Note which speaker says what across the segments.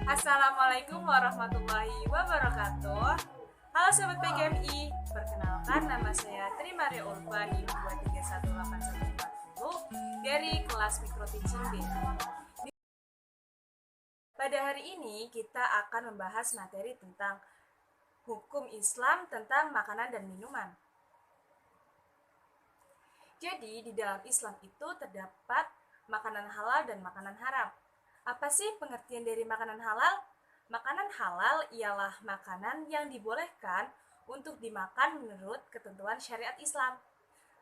Speaker 1: Assalamualaikum warahmatullahi wabarakatuh. Halo Sobat PGMI, perkenalkan nama saya Tri Maria Ulfa NIM 2318140 dari kelas Mikro Teaching B. Pada hari ini kita akan membahas materi tentang hukum Islam tentang makanan dan minuman. Jadi di dalam Islam itu terdapat makanan halal dan makanan haram. Apa sih pengertian dari makanan halal? Makanan halal ialah makanan yang dibolehkan untuk dimakan menurut ketentuan syariat Islam.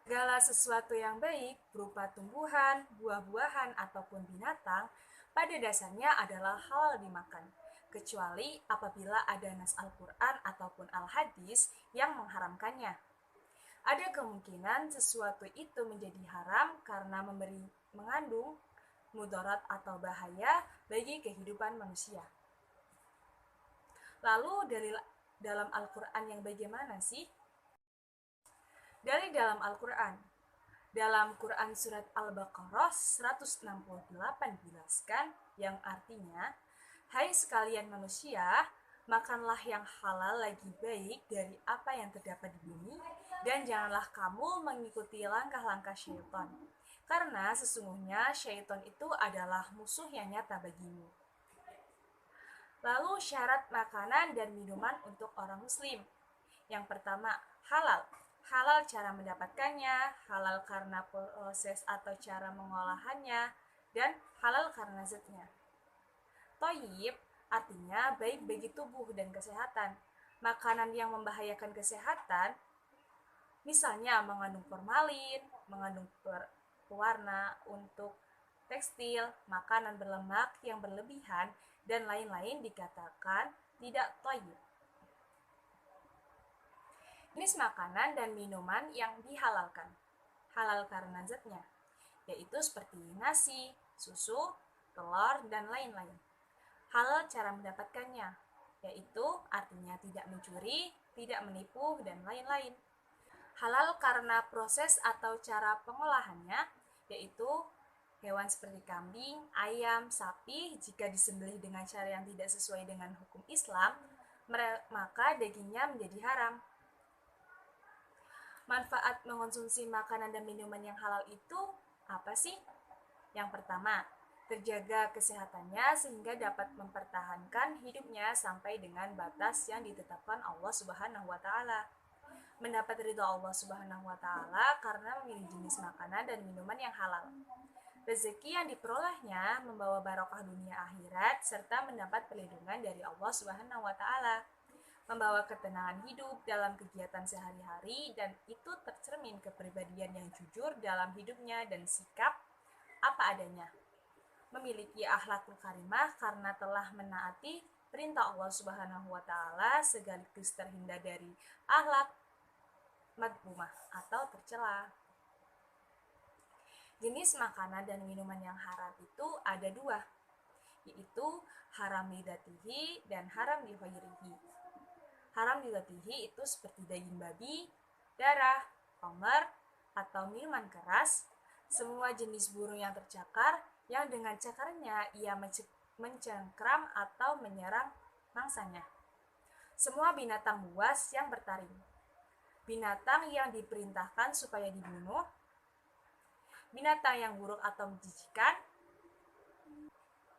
Speaker 1: Segala sesuatu yang baik berupa tumbuhan, buah-buahan, ataupun binatang pada dasarnya adalah halal dimakan, kecuali apabila ada nas Al-Quran ataupun Al-Hadis yang mengharamkannya. Ada kemungkinan sesuatu itu menjadi haram karena mengandung mudarat atau bahaya bagi kehidupan manusia. Lalu dari dalam Al-Quran yang bagaimana sih? Dari dalam Al-Quran. Dalam Quran Surat Al-Baqarah 168 dijelaskan yang artinya, hai sekalian manusia, makanlah yang halal lagi baik dari apa yang terdapat di bumi, dan janganlah kamu mengikuti langkah-langkah syaitan. Karena sesungguhnya syaitan itu adalah musuh yang nyata bagimu. Lalu syarat makanan dan minuman untuk orang muslim. Yang pertama, halal. Halal cara mendapatkannya, halal karena proses atau cara mengolahannya, dan halal karena zatnya. Thayyib artinya baik bagi tubuh dan kesehatan. Makanan yang membahayakan kesehatan, misalnya mengandung formalin, mengandung pewarna untuk tekstil, makanan berlemak yang berlebihan, dan lain-lain dikatakan tidak thayyib. Jenis makanan dan minuman yang dihalalkan. Halal karena zatnya, yaitu seperti nasi, susu, telur, dan lain-lain. Halal cara mendapatkannya, yaitu artinya tidak mencuri, tidak menipu, dan lain-lain. Halal karena proses atau cara pengolahannya, yaitu hewan seperti kambing, ayam, sapi, jika disembelih dengan cara yang tidak sesuai dengan hukum Islam, maka dagingnya menjadi haram. Manfaat mengonsumsi makanan dan minuman yang halal itu apa sih? Yang pertama, terjaga kesehatannya sehingga dapat mempertahankan hidupnya sampai dengan batas yang ditetapkan Allah Subhanahu wa taala. Mendapat ridha Allah Subhanahu wa taala karena memilih jenis makanan dan minuman yang halal. Rezeki yang diperolehnya membawa barokah dunia akhirat serta mendapat perlindungan dari Allah Subhanahu wa taala. Membawa ketenangan hidup dalam kegiatan sehari-hari dan itu tercermin kepribadian yang jujur dalam hidupnya dan sikap apa adanya. Memiliki akhlakul karimah karena telah menaati perintah Allah Subhanahu wa taala sekaligus terhindar dari akhlak madmumah atau tercela. Jenis makanan dan minuman yang haram itu ada dua, yaitu haram lidatihi dan haram lighairihi. Haram lidatihi itu seperti daging babi, darah, khamr, atau minuman keras, semua jenis burung yang tercakar yang dengan cakarnya ia mencengkram atau menyerang mangsanya. Semua binatang buas yang bertaring. Binatang yang diperintahkan supaya dibunuh, binatang yang buruk atau menjijikan,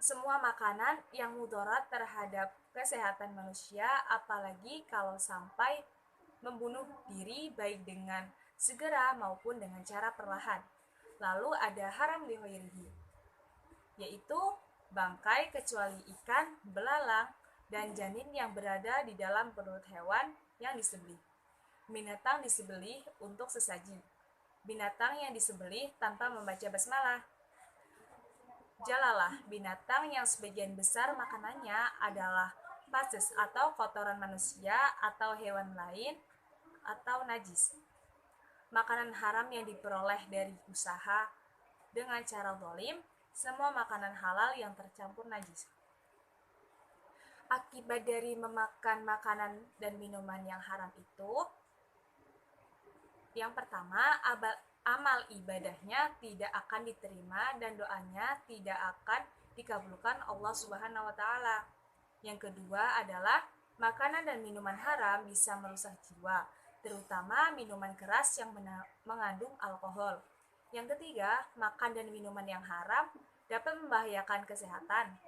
Speaker 1: semua makanan yang mudarat terhadap kesehatan manusia, apalagi kalau sampai membunuh diri baik dengan segera maupun dengan cara perlahan. Lalu ada haram lighairihi, yaitu bangkai kecuali ikan, belalang, dan janin yang berada di dalam perut hewan yang disembelih. Binatang disembelih untuk sesaji. Binatang yang disembelih tanpa membaca basmalah. Jalalah, binatang yang sebagian besar makanannya adalah fases atau kotoran manusia atau hewan lain atau najis. Makanan haram yang diperoleh dari usaha dengan cara zalim, semua makanan halal yang tercampur najis. Akibat dari memakan makanan dan minuman yang haram itu, yang pertama, amal ibadahnya tidak akan diterima dan doanya tidak akan dikabulkan Allah Subhanahu wa taala. Yang kedua adalah makanan dan minuman haram bisa merusak jiwa, terutama minuman keras yang mengandung alkohol. Yang ketiga, makan dan minuman yang haram dapat membahayakan kesehatan.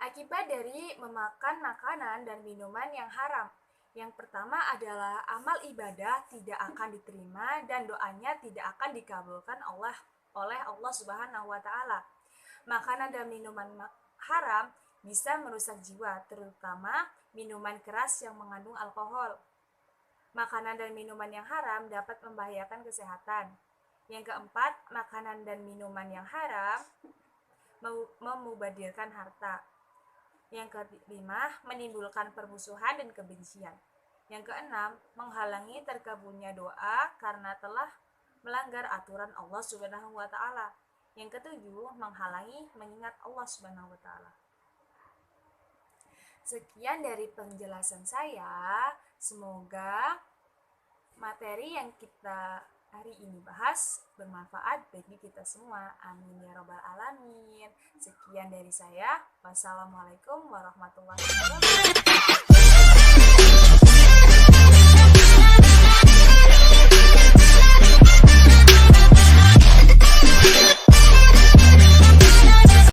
Speaker 1: Akibat dari memakan makanan dan minuman yang haram. Yang pertama adalah amal ibadah tidak akan diterima dan doanya tidak akan dikabulkan oleh Allah Subhanahu wa taala. Makanan dan minuman haram bisa merusak jiwa, terutama minuman keras yang mengandung alkohol. Makanan dan minuman yang haram dapat membahayakan kesehatan. Yang keempat, makanan dan minuman yang haram memubadirkan harta. Yang kelima, menimbulkan permusuhan dan kebencian. Yang keenam, menghalangi terkabulnya doa karena telah melanggar aturan Allah Subhanahu wa taala. Yang ketujuh, menghalangi mengingat Allah Subhanahu wa taala. Sekian dari penjelasan saya. Semoga materi yang kita hari ini bahas bermanfaat bagi kita semua. Amin ya robbal alamin. Sekian dari saya. Wassalamualaikum warahmatullahi wabarakatuh.